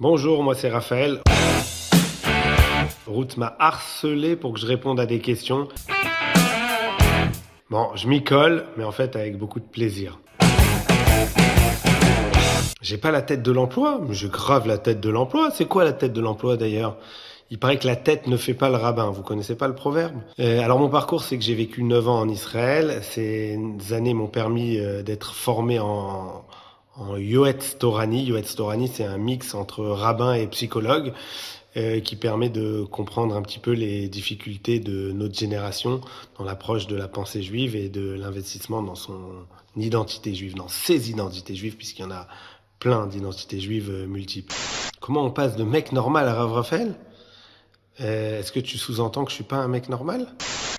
Bonjour, moi c'est Raphaël. Ruth m'a harcelé pour que je réponde à des questions. Bon, je m'y colle, mais en fait avec beaucoup de plaisir. J'ai pas la tête de l'emploi, mais j'ai grave la tête de l'emploi. C'est quoi la tête de l'emploi d'ailleurs? Il paraît que la tête ne fait pas le rabbin. Vous connaissez pas le proverbe? Alors mon parcours, c'est que j'ai vécu 9 ans en Israël. Ces années m'ont permis d'être formé en Yoetz Torani. Yoetz Torani, c'est un mix entre rabbin et psychologue qui permet de comprendre un petit peu les difficultés de notre génération dans l'approche de la pensée juive et de l'investissement dans son identité juive, dans ses identités juives, puisqu'il y en a plein d'identités juives multiples. Comment on passe de mec normal à Rav Raphaël? Est-ce que tu sous-entends que je suis pas un mec normal?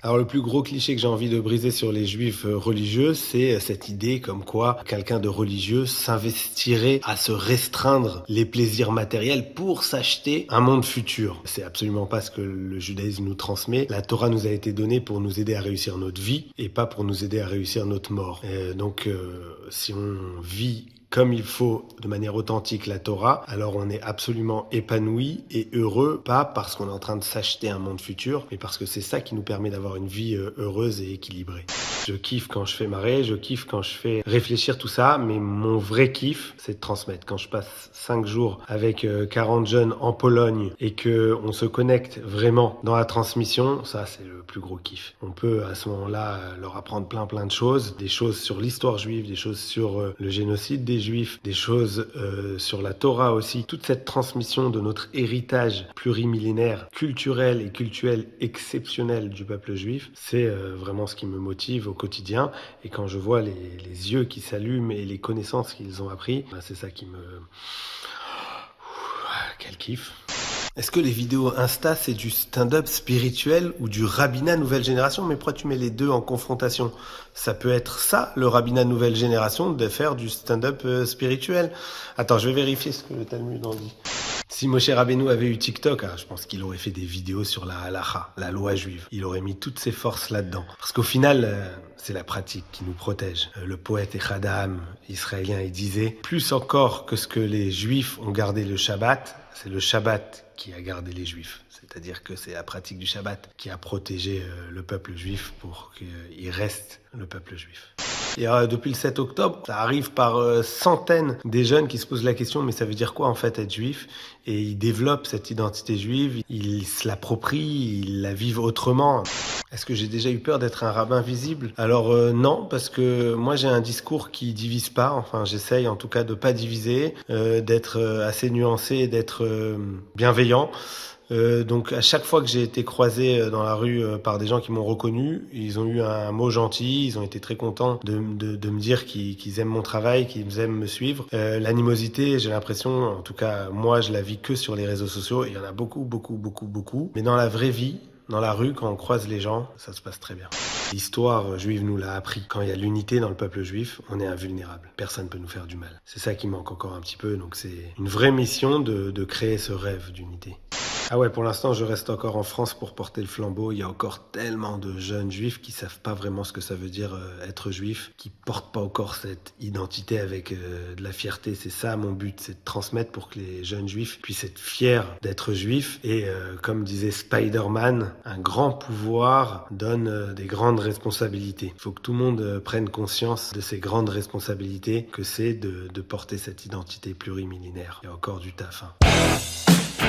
Alors le plus gros cliché que j'ai envie de briser sur les juifs religieux, c'est cette idée comme quoi quelqu'un de religieux s'investirait à se restreindre les plaisirs matériels pour s'acheter un monde futur. C'est absolument pas ce que le judaïsme nous transmet. La Torah nous a été donnée pour nous aider à réussir notre vie et pas pour nous aider à réussir notre mort. Donc si on vit comme il faut, de manière authentique, la Torah, alors on est absolument épanoui et heureux, pas parce qu'on est en train de s'acheter un monde futur, mais parce que c'est ça qui nous permet d'avoir une vie heureuse et équilibrée. Je kiffe quand je fais marrer, je kiffe quand je fais réfléchir tout ça, mais mon vrai kiff, c'est de transmettre. Quand je passe 5 jours avec 40 jeunes en Pologne et que on se connecte vraiment dans la transmission, ça c'est le plus gros kiff. On peut à ce moment-là leur apprendre plein de choses, des choses sur l'histoire juive, des choses sur le génocide des juifs, des choses sur la Torah aussi. Toute cette transmission de notre héritage plurimillénaire, culturel et cultuel exceptionnel du peuple juif, c'est vraiment ce qui me motive au quotidien. Et quand je vois les yeux qui s'allument et les connaissances qu'ils ont appris, c'est ça qui me... Quel kiff. Est-ce que les vidéos Insta, c'est du stand-up spirituel ou du rabbinat nouvelle génération? Mais pourquoi tu mets les deux en confrontation? Ça peut être ça, le rabbinat nouvelle génération, de faire du stand-up spirituel. Attends, je vais vérifier ce que le Talmud en dit. Si Moshe Rabbeinu avait eu TikTok, je pense qu'il aurait fait des vidéos sur la halacha, la loi juive. Il aurait mis toutes ses forces là-dedans. Parce qu'au final, c'est la pratique qui nous protège. Le poète Echad israélien, il disait, plus encore que ce que les juifs ont gardé le Shabbat, c'est le Shabbat qui a gardé les juifs. C'est-à-dire que c'est la pratique du Shabbat qui a protégé le peuple juif pour qu'il reste le peuple juif. Et depuis le 7 octobre, ça arrive par centaines des jeunes qui se posent la question, mais ça veut dire quoi en fait être juif? Et ils développent cette identité juive, ils se l'approprient, ils la vivent autrement. Est-ce que j'ai déjà eu peur d'être un rabbin visible? Alors non, parce que moi j'ai un discours qui divise pas, enfin j'essaye en tout cas de pas diviser, d'être assez nuancé, d'être bienveillant. Donc à chaque fois que j'ai été croisé dans la rue par des gens qui m'ont reconnu, ils ont eu un mot gentil, ils ont été très contents de me dire qu'ils aiment mon travail, qu'ils aiment me suivre. L'animosité, j'ai l'impression, en tout cas moi je la vis que sur les réseaux sociaux, et il y en a beaucoup. Mais dans la vraie vie, dans la rue, quand on croise les gens, ça se passe très bien. L'histoire juive nous l'a appris. Quand il y a l'unité dans le peuple juif, on est invulnérable. Personne ne peut nous faire du mal. C'est ça qui manque encore un petit peu, donc c'est une vraie mission de créer ce rêve d'unité. Ah ouais, pour l'instant, je reste encore en France pour porter le flambeau. Il y a encore tellement de jeunes juifs qui savent pas vraiment ce que ça veut dire être juif, qui portent pas encore cette identité avec de la fierté. C'est ça mon but, c'est de transmettre pour que les jeunes juifs puissent être fiers d'être juifs. Et comme disait Spider-Man, un grand pouvoir donne des grandes responsabilités. Il faut que tout le monde prenne conscience de ces grandes responsabilités que c'est de porter cette identité plurimillénaire. Il y a encore du taf, hein.